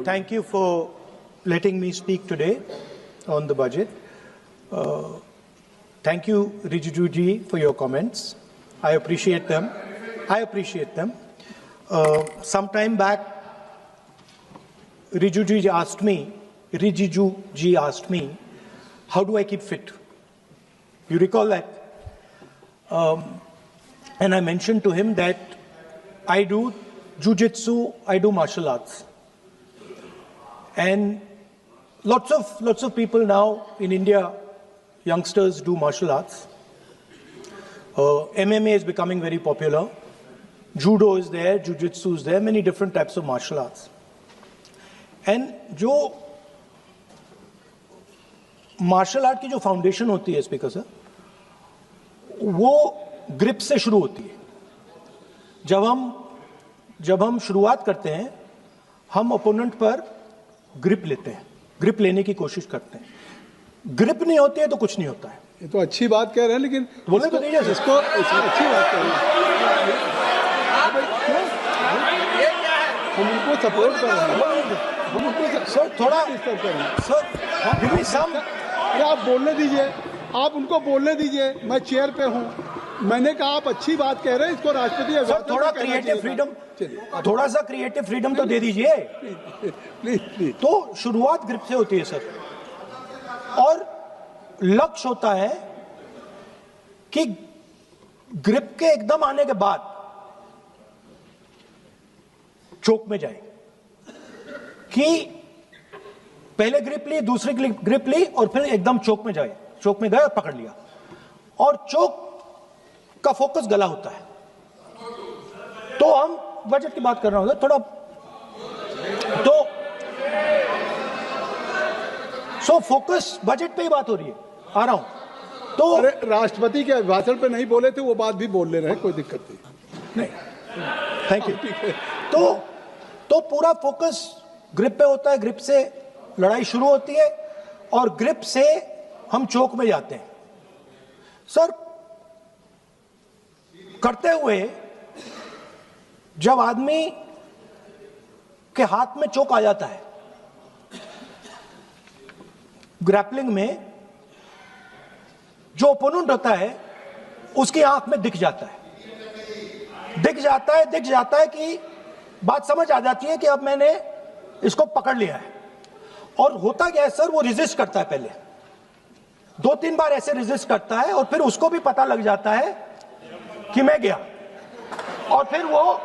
Thank you for letting me speak today on the budget. Thank you, Rijiju ji, for your comments. I appreciate them. Some time back, Rijiju ji asked me, how do I keep fit? You recall that? And I mentioned to him that I do jiu-jitsu, I do martial arts. And lots of people now in India, youngsters do martial arts. MMA is becoming very popular. Judo is there, jiu-jitsu is there, many different types of martial arts. And जो martial art की जो foundation होती है speaker sir, वो grip से शुरू होती है. जब हम शुरुआत करते हैं, हम ओपोनेंट पर ग्रिप लेते हैं, ग्रिप लेने की कोशिश करते हैं. ग्रिप नहीं होती है तो कुछ नहीं होता है. ये तो अच्छी बात कह रहे हैं, लेकिन बोले तो दीजिए इसको अच्छी बात कह रहे हैं. हम उनको सपोर्ट कर रहे हैं. हम उनको सर थोड़ा डिस्टर्ब कर रहे हैं. सर अरे आप बोलने दीजिए, आप उनको बोलने दीजिए. मैं चेयर पे हूँ. मैंने कहा आप अच्छी बात कह रहे हैं, इसको राष्ट्रपति सर थोड़ा क्रिएटिव फ्रीडम, थोड़ा सा क्रिएटिव फ्रीडम तो दे दीजिए प्लीज. तो शुरुआत ग्रिप से होती है सर, और लक्ष्य होता है कि ग्रिप के एकदम आने के बाद चोक में जाए, कि पहले ग्रिप ली, दूसरी ग्रिप ली और फिर एकदम चोक में जाए. चोक में गए और पकड़ लिया, और चोक का फोकस गला होता है. तो हम बजट की बात कर रहे होंगे थोड़ा, तो फोकस बजट पे ही बात हो रही है. आ रहा हूं. तो अरे राष्ट्रपति के भाषण पे नहीं बोले थे, वो बात भी बोल ले रहे हैं, कोई दिक्कत नहीं. Thank you. तो पूरा फोकस ग्रिप पे होता है. ग्रिप से लड़ाई शुरू होती है और ग्रिप से हम चोक में जाते हैं. सर करते हुए जब आदमी के हाथ में चोक आ जाता है, ग्रैपलिंग में जो ओपोनेंट होता है उसकी आंख में दिख जाता है कि बात समझ आ जाती है कि अब मैंने इसको पकड़ लिया है. और होता क्या है सर, वो रेजिस्ट करता है. पहले 2-3 बार ऐसे रेजिस्ट करता है और फिर उसको भी पता लग जाता है कि मैं गया, और फिर वो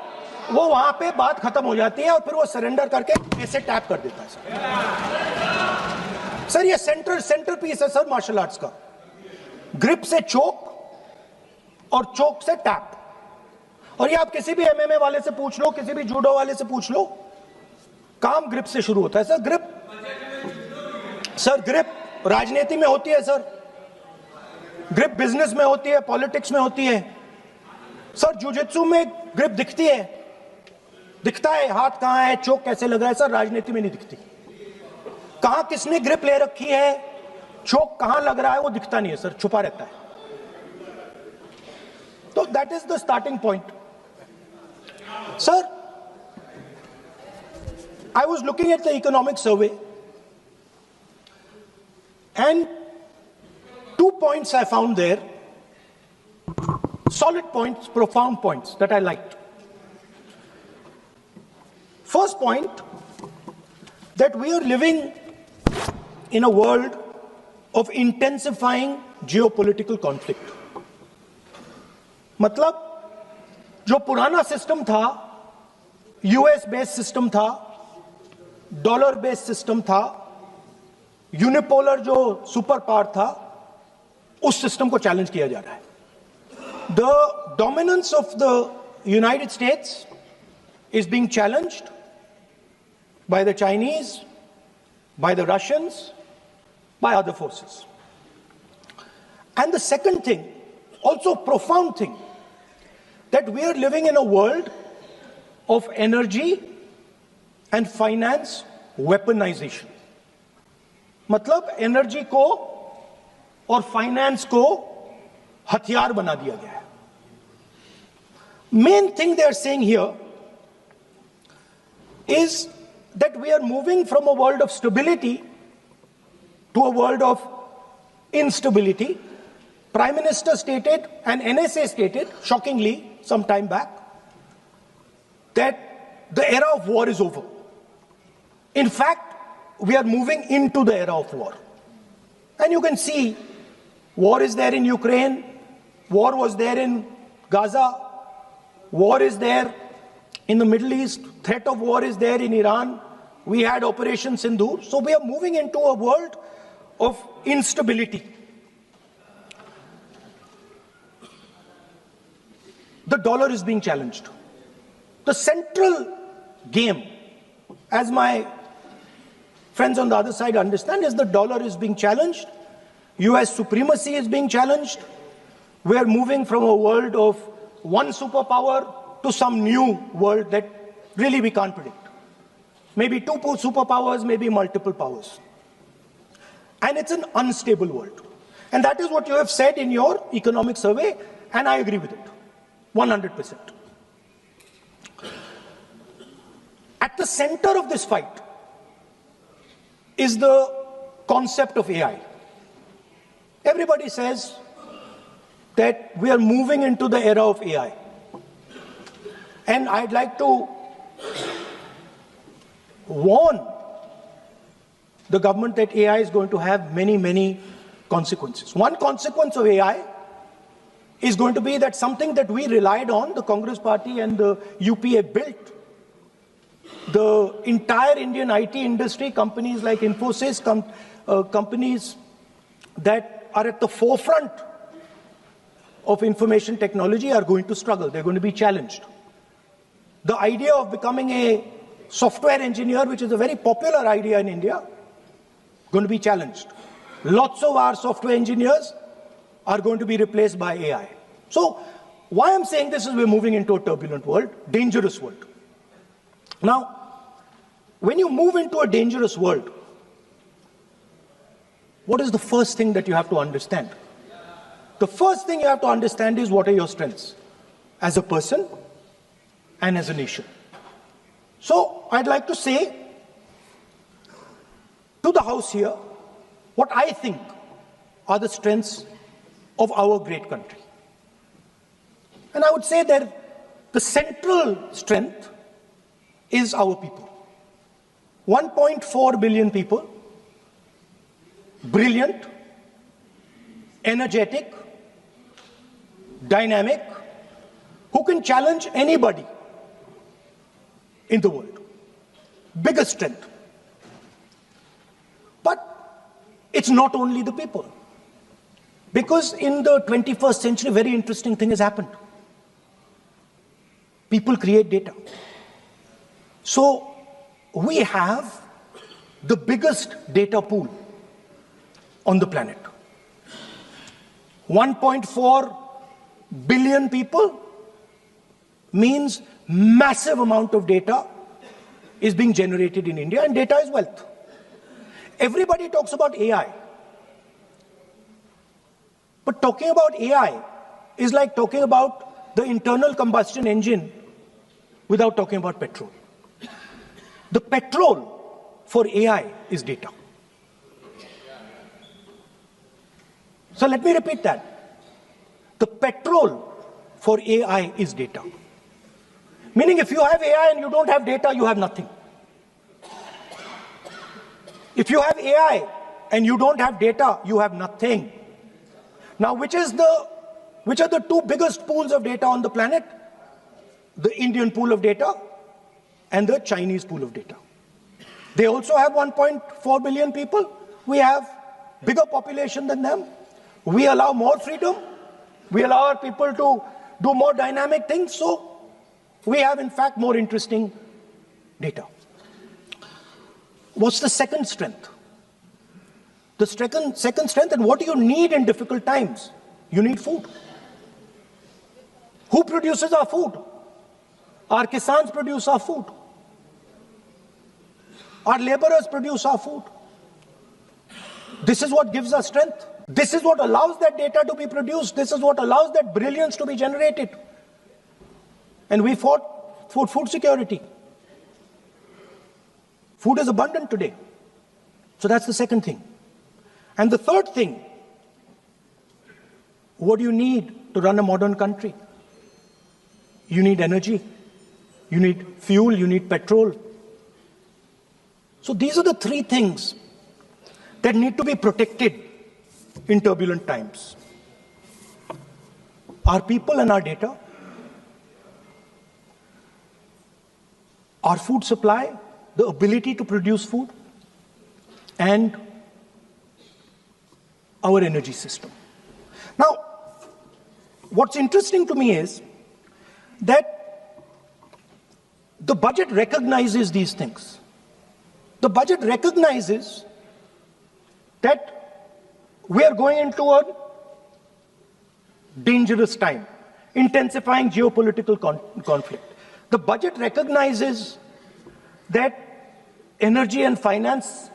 वहां पे बात खत्म हो जाती है और फिर वो सरेंडर करके ऐसे टैप कर देता है. सर ये सेंटर पीस है सर मार्शल आर्ट्स का. ग्रिप से चोक और चोक से टैप. और ये आप किसी भी एमएमए वाले से पूछ लो, किसी भी जूडो वाले से पूछ लो, काम ग्रिप से शुरू होता है. सर ग्रिप राजनीति में होती है सर, ग्रिप बिजनेस में होती है, पॉलिटिक्स में होती है. सर जुजित्सु में ग्रिप दिखता है हाथ कहां है, चोक कैसे लग रहा है. सर राजनीति में नहीं दिखती. कहां किसने ग्रिप ले रखी है, चोक कहां लग रहा है, वो दिखता नहीं है सर, छुपा रहता है. तो that is the starting point. Sir I was looking at the economic survey, and 2 points I found there, solid points, profound points that I liked. First point, that we are living in a world of intensifying geopolitical conflict. मतलब जो पुराना system था, US based system था, dollar based system था, unipolar जो super power था, उस system को चैलेंज किया जा रहा है. The dominance of the United states is being challenged by the Chinese, by the Russians, by other forces. And the second thing, also profound thing, that we are living in a world of energy and finance weaponization. मतलब energy को और finance को हथियार बना दिया गया है. Main thing they are saying here is that we are moving from a world of stability to a world of instability. Prime Minister stated, and NSA stated, shockingly, some time back, that the era of war is over. In fact, we are moving into the era of war. And you can see, war is there in Ukraine, war was there in Gaza, war is there in the Middle East, threat of war is there in Iran, we had Operation Sindoor. So we are moving into a world of instability. The dollar is being challenged. The central game, as my friends on the other side understand, is the dollar is being challenged. US supremacy is being challenged. We are moving from a world of one superpower to some new world that really we can't predict. Maybe two superpowers, maybe multiple powers. And it's an unstable world. And that is what you have said in your economic survey, and I agree with it, 100%. At the center of this fight is the concept of AI. Everybody says that we are moving into the era of AI. And I'd like to warn the government that AI is going to have many, many consequences. One consequence of AI is going to be that something that we relied on, the Congress Party and the UPA built, the entire Indian IT industry, companies like Infosys, companies that are at the forefront of information technology are going to struggle. They're going to be challenged. The idea of becoming a software engineer, which is a very popular idea in India, going to be challenged. Lots of our software engineers are going to be replaced by AI. So why I'm saying this is we're moving into a turbulent world, dangerous world. Now, when you move into a dangerous world, what is the first thing that you have to understand? The first thing you have to understand is what are your strengths as a person and as a nation. So I'd like to say to the House here what I think are the strengths of our great country. And I would say that the central strength is our people. 1.4 billion people, brilliant, energetic, dynamic, who can challenge anybody in the world. Biggest strength. But it's not only the people. Because in the 21st century, a very interesting thing has happened. People create data. So we have the biggest data pool on the planet. 1.4 billion people means massive amount of data is being generated in India, and data is wealth. Everybody talks about AI. But talking about AI is like talking about the internal combustion engine without talking about petrol. The petrol for AI is data. So let me repeat that. The petrol for AI is data. Meaning if you have AI and you don't have data, you have nothing. If you have AI and you don't have data, you have nothing. Now, which are the two biggest pools of data on the planet? The Indian pool of data and the Chinese pool of data. They also have 1.4 billion people. We have bigger population than them. We allow more freedom. We allow our people to do more dynamic things. So we have, in fact, more interesting data. What's the second strength? The second strength, and what do you need in difficult times? You need food. Who produces our food? Our Kisans produce our food. Our laborers produce our food. This is what gives us strength. This is what allows that data to be produced. This is what allows that brilliance to be generated. And we fought for food security. Food is abundant today. So that's the second thing. And the third thing, what do you need to run a modern country? You need energy. You need fuel. You need petrol. So these are the three things that need to be protected in turbulent times. Our people and our data, our food supply, the ability to produce food, and our energy system. Now, what's interesting to me is that the budget recognizes these things. The budget recognizes that we are going into a dangerous time, intensifying geopolitical conflict. The budget recognizes that energy and finance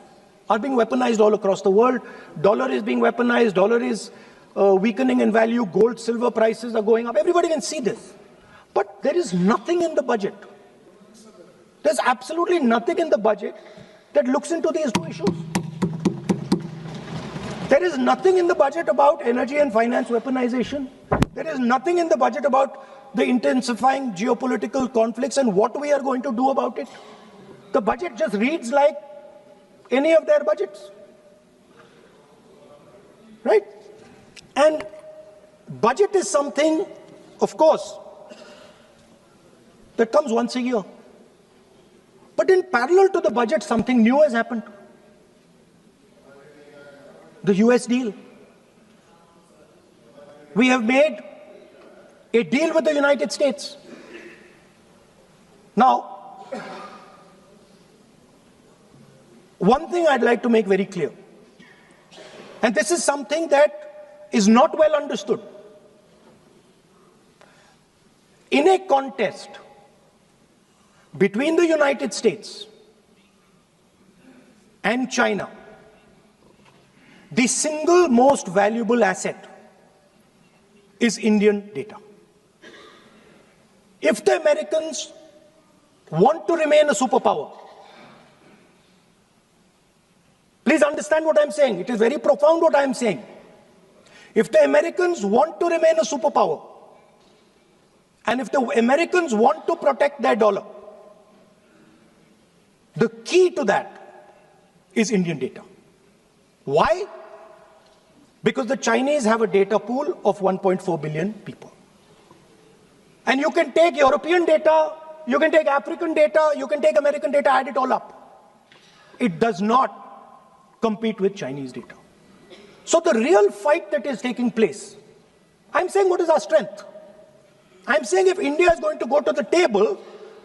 are being weaponized all across the world. Dollar is being weaponized, dollar is weakening in value, gold, silver prices are going up. Everybody can see this. But there is nothing in the budget. There's absolutely nothing in the budget that looks into these two issues. There is nothing in the budget about energy and finance weaponization. There is nothing in the budget about the intensifying geopolitical conflicts and what we are going to do about it. The budget just reads like any of their budgets. Right? And budget is something, of course, that comes once a year. But in parallel to the budget, something new has happened. The US deal. We have made a deal with the United States. Now, one thing I'd like to make very clear, and this is something that is not well understood. In a contest between the United States and China, the single most valuable asset is Indian data. If the Americans want to remain a superpower, please understand what I'm saying. It is very profound what I'm saying. If the Americans want to remain a superpower, and if the Americans want to protect their dollar, the key to that is Indian data. Why? Because the Chinese have a data pool of 1.4 billion people. And you can take European data, you can take African data, you can take American data, add it all up. It does not compete with Chinese data. So the real fight that is taking place, I'm saying what is our strength? I'm saying if India is going to go to the table,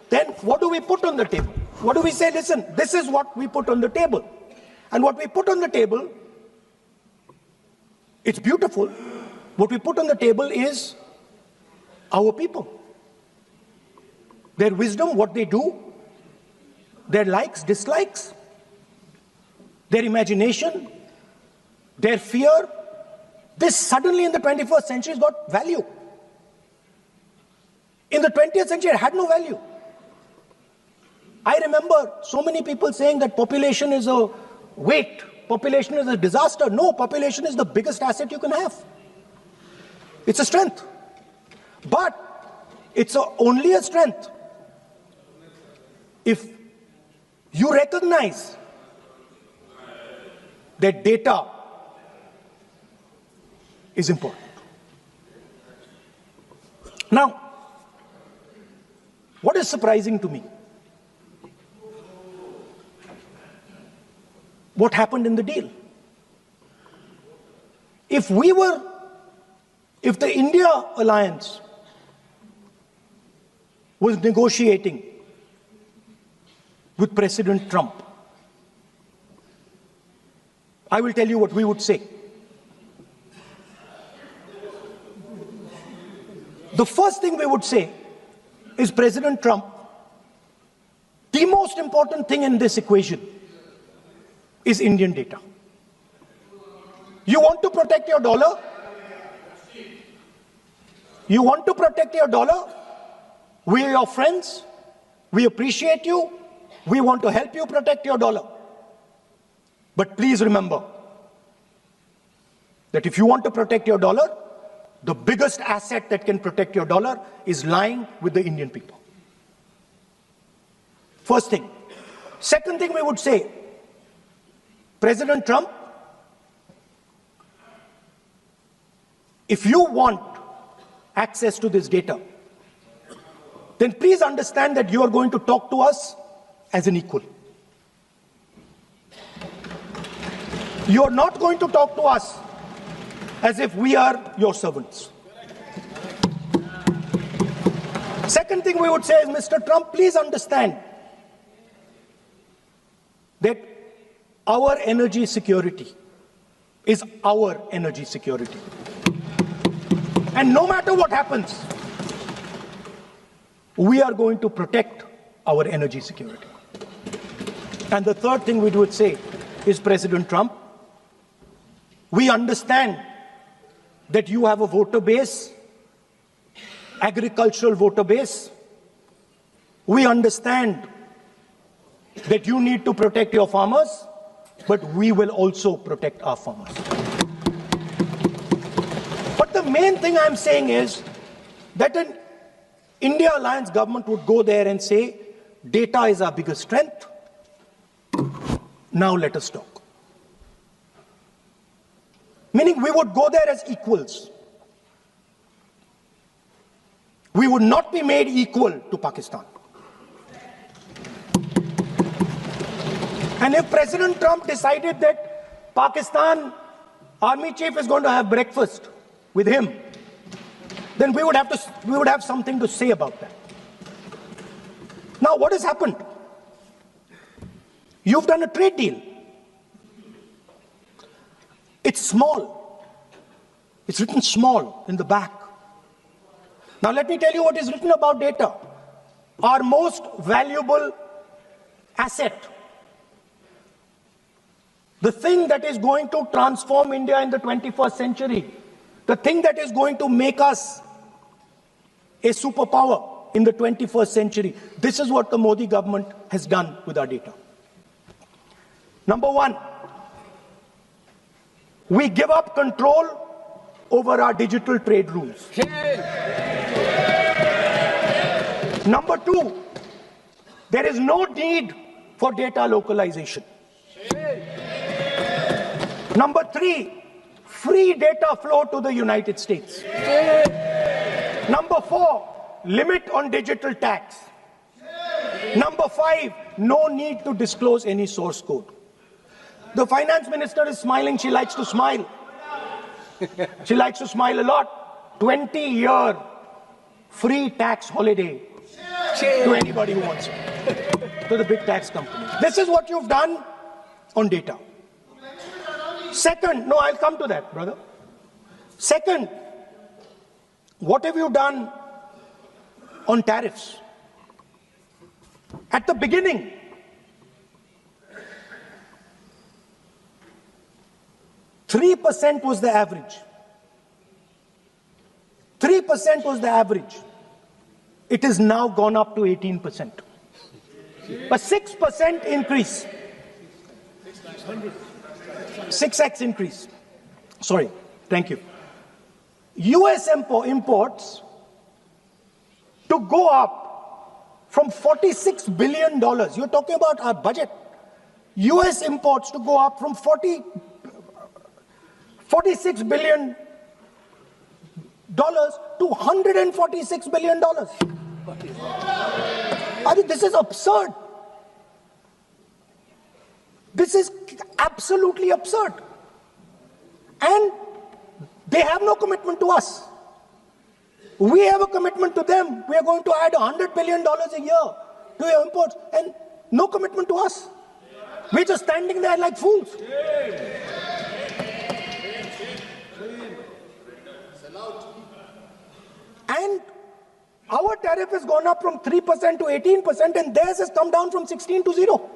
then what do we put on the table? What do we say? Listen, this is what we put on the table. And what we put on the table, it's beautiful. What we put on the table is our people. Their wisdom, what they do, their likes, dislikes, their imagination, their fear. This suddenly in the 21st century has got value. In the 20th century, it had no value. I remember so many people saying that population is a weight, population is a disaster. No, population is the biggest asset you can have. It's a strength. But it's only a strength if you recognize that data is important. Now, what is surprising to me? What happened in the deal? If the India alliance was negotiating with President Trump, I will tell you what we would say. The first thing we would say is, President Trump, the most important thing in this equation is Indian data. You want to protect your dollar? You want to protect your dollar? We are your friends. We appreciate you. We want to help you protect your dollar. But please remember that if you want to protect your dollar, the biggest asset that can protect your dollar is lying with the Indian people. First thing. Second thing we would say, President Trump, if you want access to this data, then please understand that you are going to talk to us as an equal. You are not going to talk to us as if we are your servants. Second thing we would say is, Mr. Trump, please understand that our energy security is our energy security. And no matter what happens, we are going to protect our energy security. And the third thing we would say is, President Trump, we understand that you have a voter base, agricultural voter base. We understand that you need to protect your farmers, but we will also protect our farmers. But the main thing I'm saying is that an India Alliance government would go there and say, data is our biggest strength. Now let us talk. Meaning we would go there as equals. We would not be made equal to Pakistan. And if President Trump decided that Pakistan army chief is going to have breakfast with him, then we would have something to say about that. Now, what has happened? You've done a trade deal. It's small. It's written small in the back. Now, let me tell you what is written about data. Our most valuable asset, the thing that is going to transform India in the 21st century, the thing that is going to make us a superpower in the 21st century. This is what the Modi government has done with our data. Number one, we give up control over our digital trade rules. Number two, there is no need for data localization. Number three, free data flow to the United States. Number four, limit on digital tax. Number five, no need to disclose any source code. The finance minister is smiling. She likes to smile. She likes to smile a lot. 20-year free tax holiday to anybody who wants it, to the big tax companies. This is what you've done on data. Second, no, I'll come to that, brother. Second, what have you done on tariffs? At the beginning, %3 was the average. 3% was the average. It has now gone up to 18%. A 6% increase. 6x increase. Sorry, thank you. US imports to go up from $46 billion. You're talking about our budget. US imports to go up from $46 billion to $146 billion. I mean, this is absurd. This is absolutely absurd. And they have no commitment to us. We have a commitment to them. We are going to add $100 billion a year to your imports, and no commitment to us. We're just standing there like fools. And our tariff has gone up from 3% to 18%, and theirs has come down from 16 to 0.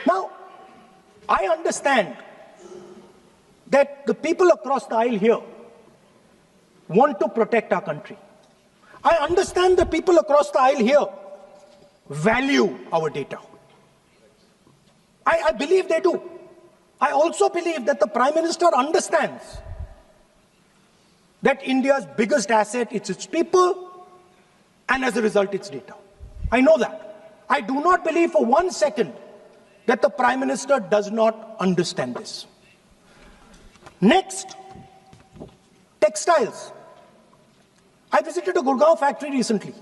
Now, I understand that the people across the aisle here want to protect our country. I understand the people across the aisle here value our data. I believe they do. I also believe that the Prime Minister understands that India's biggest asset is its people, and as a result, its data. I know that. I do not believe for 1 second that the Prime Minister does not understand this. Next, textiles. I visited a Gurgaon factory recently,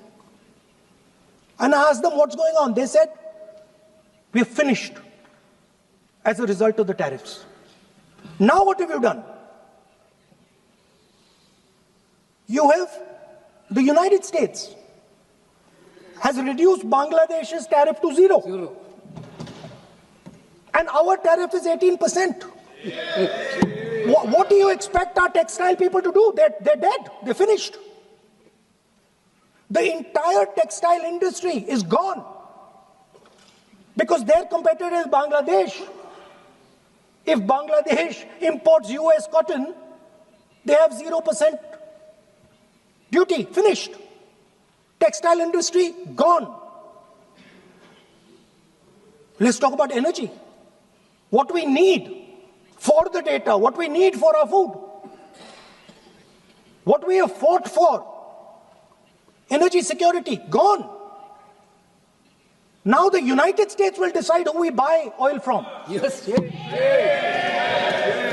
and I asked them what's going on. They said, we're finished as a result of the tariffs. Now what have you done? You have, the United States has reduced Bangladesh's tariff to zero. And our tariff is 18%. What do you expect our textile people to do? They're dead. They're finished. The entire textile industry is gone because their competitor is Bangladesh. If Bangladesh imports US cotton, they have 0% duty. Finished. Textile industry gone. Let's talk about energy. What we need for the data, what we need for our food, what we have fought for. Energy security, gone. Now the United States will decide who we buy oil from. Yes.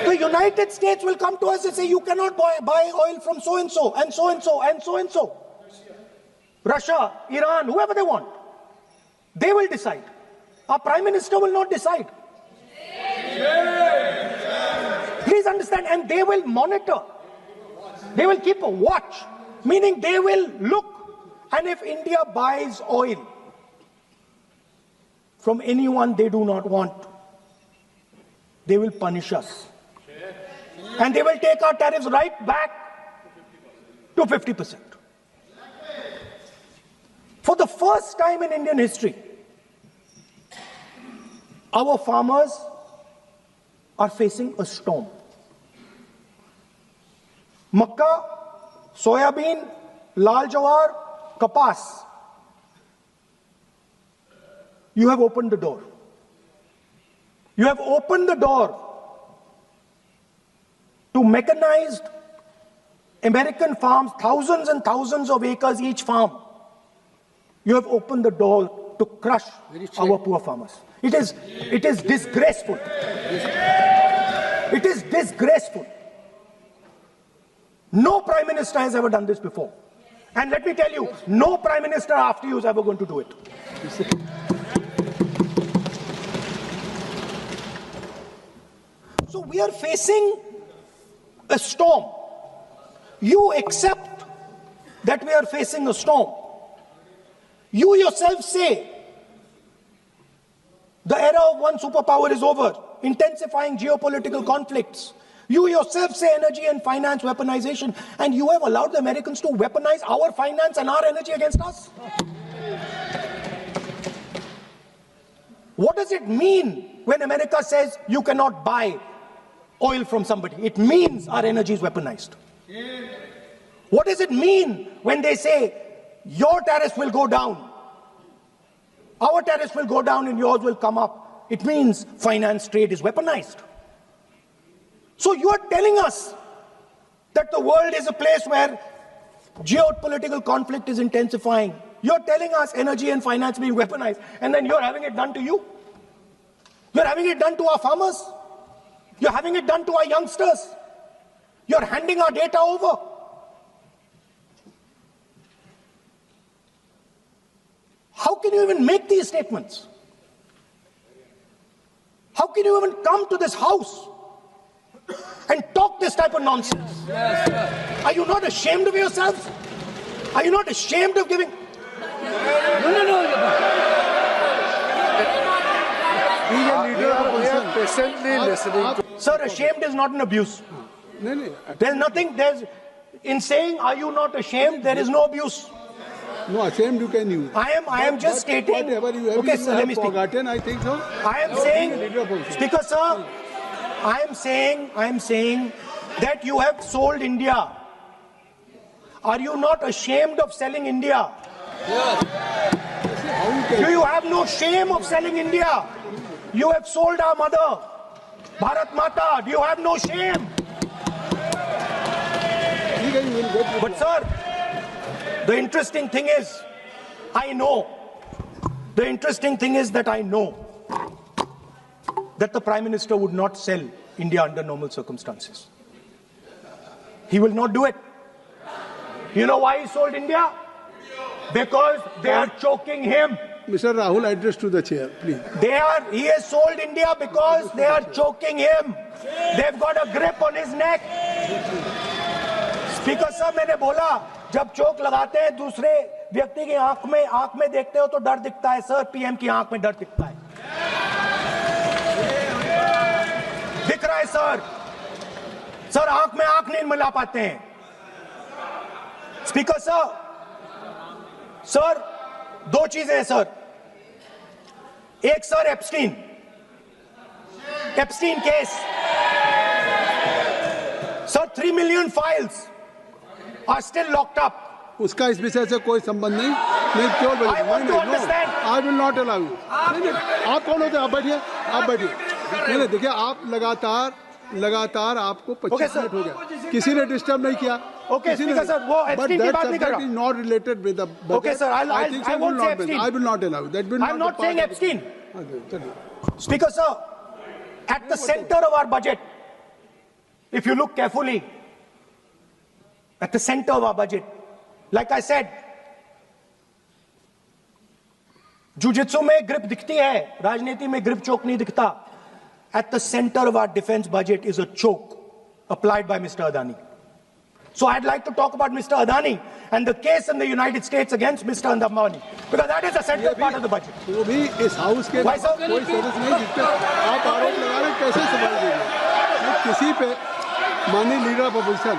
The United States will come to us and say, you cannot buy oil from so-and-so, and so-and-so, and so-and-so. Russia, Iran, whoever they want. They will decide. Our Prime Minister will not decide. Please understand, and they will monitor. They will keep a watch, meaning they will look. And if India buys oil from anyone they do not want, they will punish us. And they will take our tariffs right back to 50%. For the first time in Indian history, our farmers are facing a storm. Makkah, soybean, lal jawar, kapas. You have opened the door. You have opened the door to mechanized American farms, thousands and thousands of acres each farm. You have opened the door to crush our poor farmers. It is disgraceful. It is disgraceful. No Prime Minister has ever done this before. And let me tell you, no Prime Minister after you is ever going to do it. So we are facing a storm. You accept that we are facing a storm. You yourself say the era of one superpower is over, intensifying geopolitical conflicts. You yourself say energy and finance weaponization, and you have allowed the Americans to weaponize our finance and our energy against us. What does it mean when America says you cannot buy oil from somebody? It means our energy is weaponized. What does it mean when they say your tariffs will go down, our tariffs will go down and yours will come up? It means finance trade is weaponized. So you are telling us that the world is a place where geopolitical conflict is intensifying. You're telling us energy and finance being weaponized, and then you're having it done to you. You're having it done to our farmers. You're having it done to our youngsters. You're handing our data over. How can you even make these statements? How can you even come to this house and talk this type of nonsense? Are you not ashamed of yourselves? Are you not ashamed of giving? No. We are Patiently listening. Sir, ashamed is not an abuse. There's nothing, in saying, are you not ashamed, there is no abuse. No, ashamed you can use. I am just stating. Whatever you have, Okay, you sir, have let me speak. forgotten, I think so. I am saying, Speaker sir, I am saying that you have sold India. Are you not ashamed of selling India? Do you have no shame of selling India? You have sold our mother, Bharat Mata. Do you have no shame? But sir, the interesting thing is, I know that the Prime Minister would not sell India under normal circumstances. He will not do it. You know why he sold India? Because they are choking him. Mr. Rahul, address to the chair, please. He has sold India because they are choking him. They've got a grip on his neck. Speaker साहब, मैंने बोला जब चोक लगाते हैं दूसरे व्यक्ति की आंख में देखते हो तो डर दिखता है सर, पीएम की आंख में डर दिखता है, दिख रहा है सर आंख में आंख नहीं मिला पाते हैं. स्पीकर साहब, सर दो चीजें हैं सर. एक sir Epstein case sir, 3 million files are still locked up. उसका इस विषय से कोई संबंध नहीं. मैं क्यों बोल I want to understand. I will not allow you. आप कौन होते हैं? आप बैठिए. नहीं, देखिए आप लगातार आपको 25 मिनट हो गया, किसी ने डिस्टर्ब नहीं किया. Okay, Speaker sir, वो एप्स्टीन की बात नहीं कर रहा. Is not related with the budget. Okay sir, I won't say Epstein. I will not allow. That will not. I'm not saying Epstein. Okay. Speaker sir, at the center of our budget, if you look carefully, at the center of our budget, like I said, jujitsu में grip दिखती है, राजनीति में grip choke नहीं दिखता. At the center of our defense budget is a choke applied by Mr. Adani. So I'd like to talk about Mr. Adani and the case in the United States against Mr. Ambani, because that is a central part of the budget. वो भी इस house के Why, sir? कोई सदस्य नहीं दिखते. आप आरोप लगा रहे हैं, कैसे सवाल देंगे? किसी पे माननीय लीडर ऑफ अपोजिशन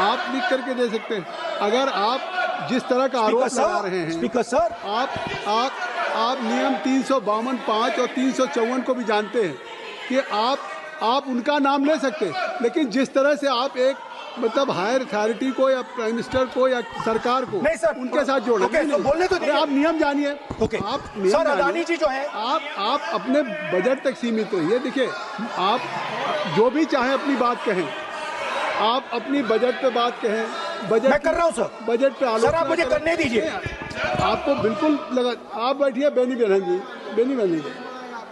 आप लिख करके दे सकते हैं. अगर आप जिस तरह का आरोप लगा रहे हैं, स्पीकर सर, आप नियम 352(5) और 354 को भी जानते हैं कि आप उनका नाम ले सकते हैं, लेकिन जिस तरह से आप एक मतलब हायर अथॉरिटी को या प्राइम मिनिस्टर को या सरकार को नहीं सर, उनके साथ जोड़ रहे हैं. तो बोलने तो दीजिए. आप नियम जानिए. ओके आप नियम सर, जानिए. अदानी जी जो है, आप अपने बजट तक सीमित रहिए. देखिए, आप जो भी चाहे अपनी बात कहें, आप अपनी बजट पे बात कहें. बजट मैं कर रहा हूं सर. बजट पे आलोचना सर आप मुझे करने दीजिए. आपको बिल्कुल लगा. आप बैठिए बेनी बहन जी,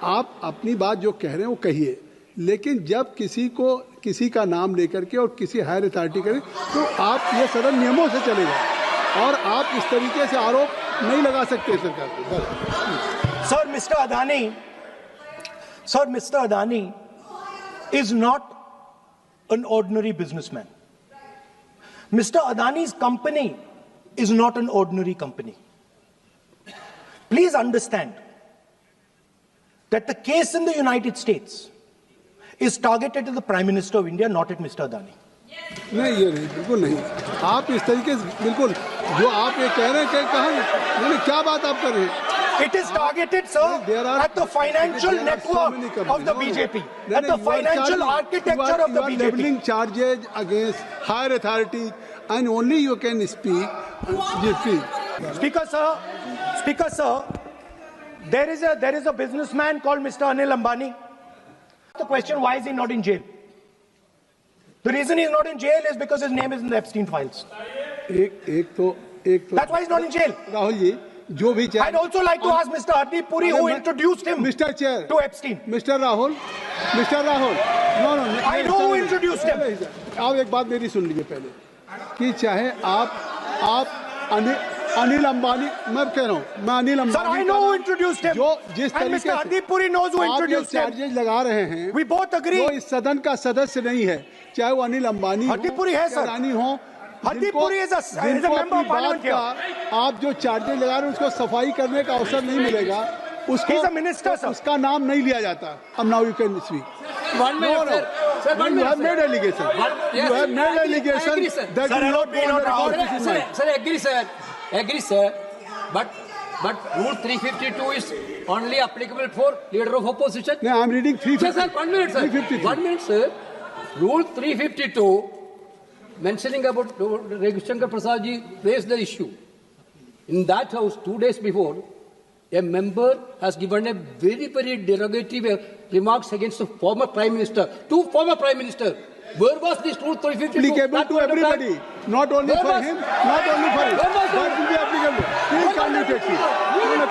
आप अपनी बात जो कह रहे हैं वो कहिए, लेकिन जब किसी का नाम लेकर के और किसी हायर अथॉरिटी करें तो आप ये सदन नियमों से चलेगा और आप इस तरीके से आरोप नहीं लगा सकते सरकार को. Sir mister Adani is not an ordinary businessman. Mr. Adani's company is not an ordinary company. Please understand that the case in the United States is targeted at the Prime Minister of India, not at Mr. Adani. नहीं, ये नहीं, बिल्कुल नहीं. आप इस तरीके से बिल्कुल जो आप ये कह रहे हैं कहाँ, क्या बात आप कर रहे हैं? It is targeted, sir, at the financial network of the BJP, at the financial architecture of the BJP. You are leveling charges against higher authority, and only you can speak. Speaker sir, there is a businessman called Mr. Anil Ambani. The question, why is he not in jail? The reason he's not in jail is because his name is in the Epstein files. That's why he's not in jail. Rahul ji, जो भी चाहे. I'd also like to ask Mr. Hardeep Puri who introduced him Mr. Chair to Epstein. Mr. Rahul, no, I know who introduced him. आप एक बात मेरी सुन लीजिए पहले, कि चाहे आप अनिल अंबानी, मैं कह रहा हूँ, मैं Anil Ambani. Sir, I know who introduced him. जो जिस and तरीके Mr. Hardeep Puri knows who introduced him. Charges लगा रहे हैं, We both agree. जो इस सदन का सदस्य नहीं है, चाहे वो अनिल अंबानी Hardeep Puri है सर. अडानी हो, Hardeep Puri is a member of parliament here. आप जो चार्जेज लगा रहे हैं उसको सफाई करने का अवसर नहीं मिलेगा. उसको He's a minister, sir. उसका नाम नहीं लिया जाता. अब now you can speak. 1 minute, sir. Sir, 1 minute. You have made allegation. You have made allegation. Agree, sir. That Sir, will not be go not on allowed. record. This is mine. Sir, agree, sir. But Rule 352 is only applicable for leader of opposition. No, I am reading 350. Sir, 1 minute, sir. 352. 1 minute, sir. Rule 352 mentioning about Ravi Shankar Prasad ji raised the issue. In that house, 2 days before, a member has given a very, very derogatory remarks against the former Prime Minister. Two former Prime Minister. Where was this Rule 352? Applicable to everybody, not only for him, not only for him. That will be applicable. Please can't you take it?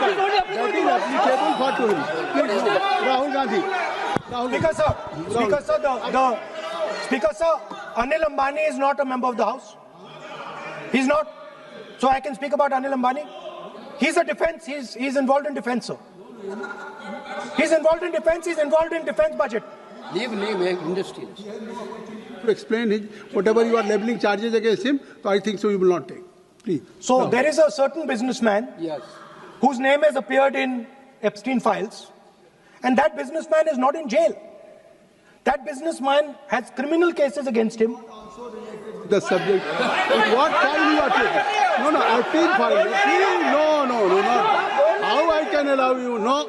That is applicable for to him. Please, no. Rahul Gandhi. Speaker sir, Anil Ambani is not a member of the House. He's not. So I can speak about Anil Ambani. He's a defense. He's involved in defense, sir. He's involved in defense. He's involved in defense budget. Leave industry. To explain his, whatever you are leveling charges against him, so I think so you will not take. Please. So there is a certain businessman whose name has appeared in Epstein files, and that businessman is not in jail. That businessman has criminal cases against him. The subject. What file you are taking? No, Epstein file. No, how I can allow you? No.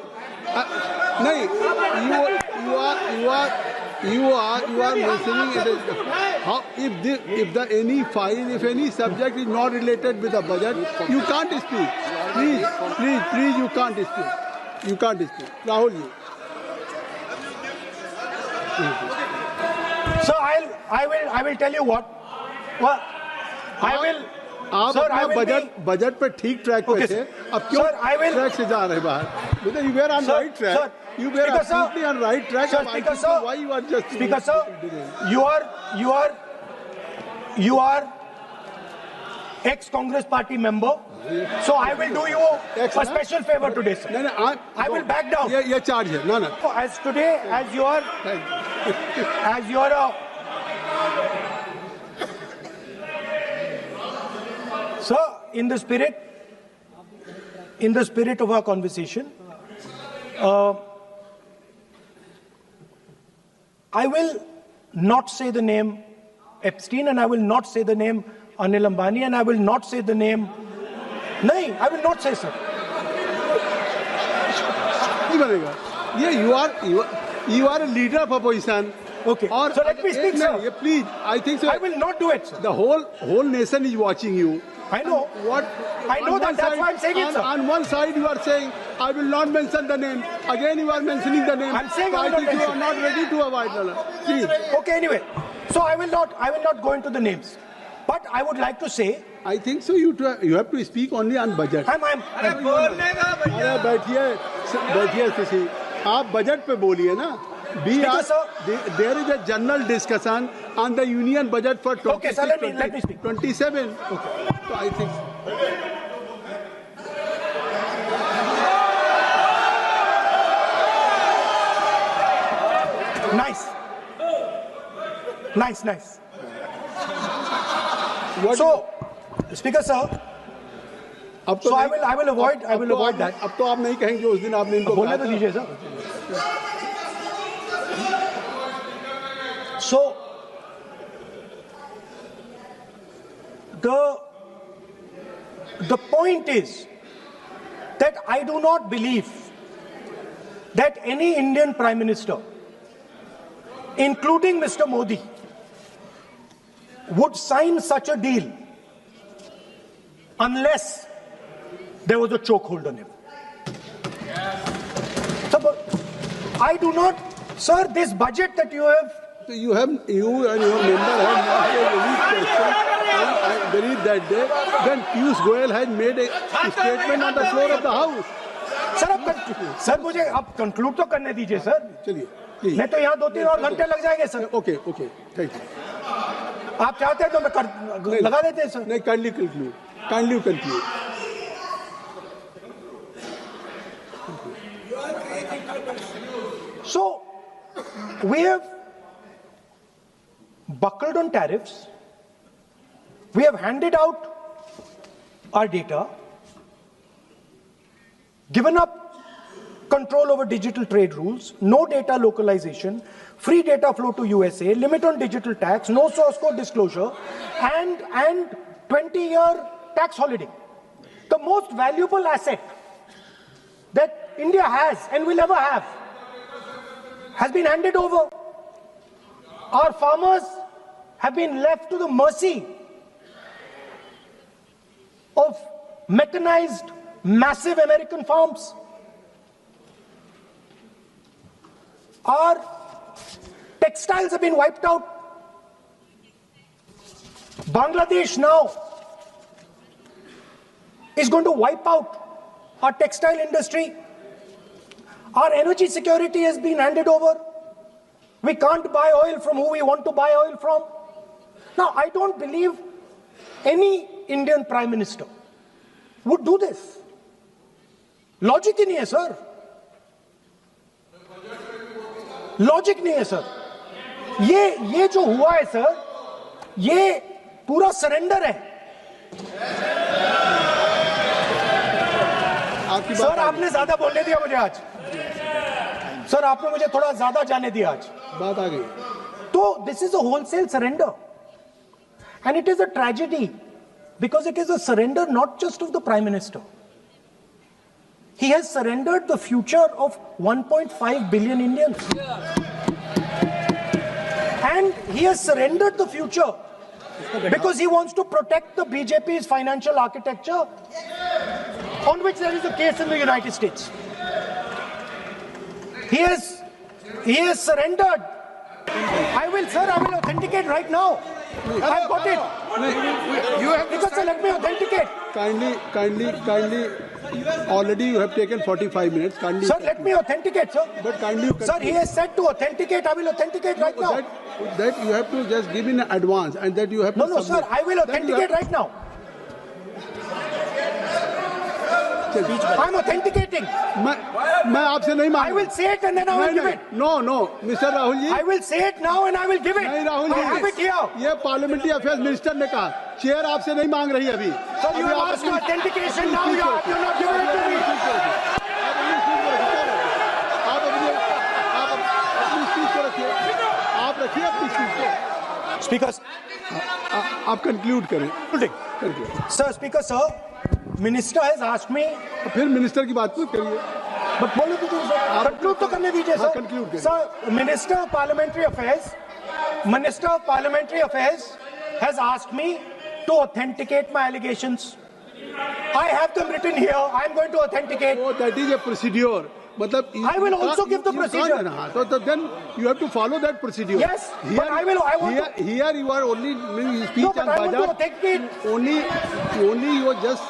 You are mentioning it. How if any subject is not related with the budget, you can't speak. Please, you can't speak. You can't speak. Rahul ji. So I will tell you what. Well, I will. आप अपना budget पे ठीक track पे थे अब क्यों track से जा रहे बाहर मतलब you were on right track you were absolutely on right track why you are just Speaker sir you are ex-Congress party member so I will do you a special favor today sir I will back down ये charge है no as today as you are Sir, in the spirit of our conversation, I will not say the name Epstein and I will not say the name Anil Ambani and I will not say the name... No, I will not say, sir. You are a leader of opposition. Okay, so let me speak, sir. Please, I think so. I will not do it, sir. The whole nation is watching you. I know. I know that. That's why I'm saying it, sir. On one side, you are saying, I will not mention the name. Again, you are mentioning the name. I'm saying I think you are not ready to avoid the Please. Okay, anyway. So I will not go into the names. But I would like to say... I think so. You have to speak only on budget. बैठिए आप budget पे बोलिए ना there is a general discussion on the union budget for 27. Okay. So I think Nice. So, Speaker sir, so I will avoid that. अब तो आप नहीं कहेंगे उस दिन आपने इनको बोलने तो दीजिए sir. So, the point is that I do not believe that any Indian Prime Minister, including Mr. Modi, would sign such a deal unless there was a chokehold on him. So, I do not, sir, this budget that you have... You and your member have not made any question, and I believe that day, then Piyush Goyal has made a statement on the floor of the House. Sir मुझे अब conclude तो करने दीजिए sir. चलिए. नहीं तो यहाँ 2-3 और घंटे लग जाएंगे सर. Okay, thank you. आप चाहते हैं तो मैं लगा देते हैं सर. नहीं, kindly conclude. So, we have buckled on tariffs. We have handed out our data, given up control over digital trade rules, no data localization, free data flow to USA, limit on digital tax, no source code disclosure, and 20-year tax holiday. The most valuable asset that India has and will ever have has been handed over. Our farmers have been left to the mercy of mechanized, massive American farms. Our textiles have been wiped out. Bangladesh now is going to wipe out our textile industry. Our energy security has been handed over. We can't buy oil from who we want to buy oil from. Now, I don't believe any Indian Prime Minister would do this. Logic ही नहीं है sir. Logic नहीं है sir. ये जो हुआ है sir, ये पूरा सरेंडर है. सर आपने ज्यादा बोलने दिया मुझे आज. सर आपने मुझे थोड़ा ज्यादा जाने दिया आज. बात आ गई. तो this is a wholesale surrender, and it is a tragedy because it is a surrender not just of the Prime Minister. He has surrendered the future of 1.5 billion Indians. And he has surrendered the future because he wants to protect the BJP's financial architecture, on which there is a case in the United States. He has surrendered. I will authenticate right now. I've got it. You have because sir, let me authenticate. Kindly. Already you have taken 45 minutes. Kindly. Sir, let me authenticate, sir. But kindly. Sir, he has said to authenticate. I will authenticate right now. That you have to just give in advance, and that you have to. No, sir. I will authenticate right now. I'm authenticating. मैं आपसे नहीं मांग. I will say it and then I will give it. No, Mr. Rahul ji. I will say it now and I will give it. नहीं Rahul ji. I have it here. ये parliamentary affairs minister ने कहा. Chair आपसे नहीं मांग रही अभी. So you have asked for authentication now. You're not giving it to me. आप रखिए अपनी सीट को. Speakers. आप कंक्लूड करें. Sir, Speaker, sir. Minister has asked me. फिर मिनिस्टर की बात मत करिए. But बोलो तो सर. Conclude तो करने दीजिए सर. Conclude करिए. Sir, Minister of Parliamentary Affairs has asked me to authenticate my allegations. I have them written here. I am going to authenticate. Oh, that is a procedure. मतलब I will also give the procedure. So then you have to follow that procedure. Yes, but I want to. Here you are only speech No, but and I want to budget. authenticate. Only you just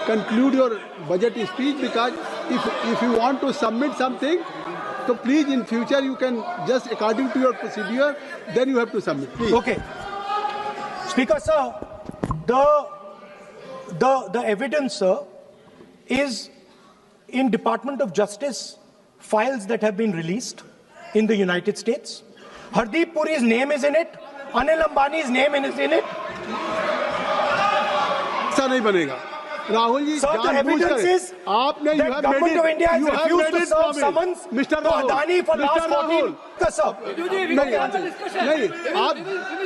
conclude your budget speech, because if you want to submit something, so please in future you can just according to your procedure, then you have to submit. Please. Okay. Speaker, sir, the evidence, sir, is in Department of Justice files that have been released in the United States. Hardeep Puri's name is in it. Anil Ambani's name is in it. ऐसा नहीं बनेगा. Rahul ji, Sir, the evidence is आपने that government of India has refused to serve summons Mr. to Adani for last 14. Sir,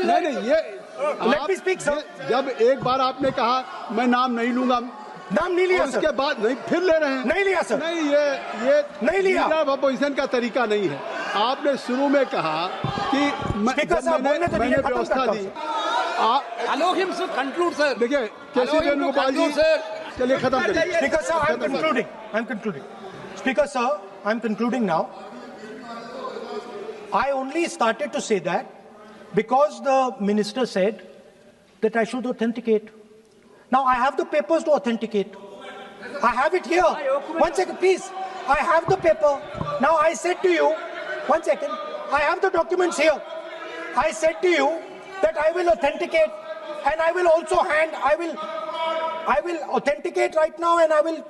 नहीं ये. let me speak, sir. जब एक बार आपने कहा मैं नाम नहीं लूंगा, नाम नहीं लिया सर. उसके बाद नहीं फिर ले रहे हैं. नहीं लिया सर. नहीं ये नहीं लिया. अपोजिशन का तरीका नहीं है. आपने शुरू में कहा कि मैंने व्यवस्था दी. Allow him to conclude, sir. देखिए केसी वेणुगोपाल जी, चलिए खत्म करिए. Speaker, sir, I'm concluding. Speaker, sir, I'm concluding now. I only started to say that because the minister said that I should authenticate. Now I have the papers to authenticate. I have it here. 1 second, please. I have the paper. Now I said to you, 1 second. I have the documents here. I said to you that I will authenticate, and I will also I will authenticate right now, and I will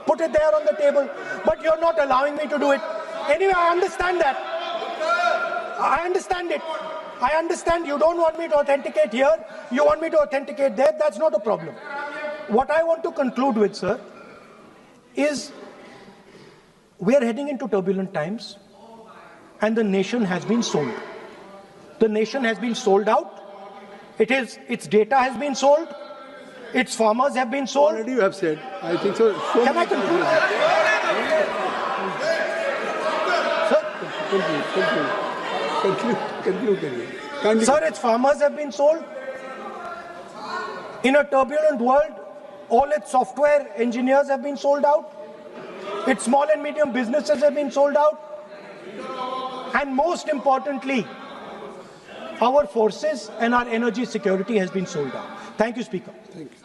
put it there on the table. But you're not allowing me to do it. Anyway, I understand that. I understand it. I understand you don't want me to authenticate here. You want me to authenticate there. That's not a problem. What I want to conclude with, sir, is we are heading into turbulent times, and the nation has been sold. The nation has been sold out. Its data has been sold. Its farmers have been sold. Already you have said. I think so. Can I conclude? Sir? Conclude करिए. Kindly. Sir, its farmers have been sold. In a turbulent world, all its software engineers have been sold out. Its small and medium businesses have been sold out. And most importantly, our forces and our energy security has been sold out. Thank you, Speaker. Thank you.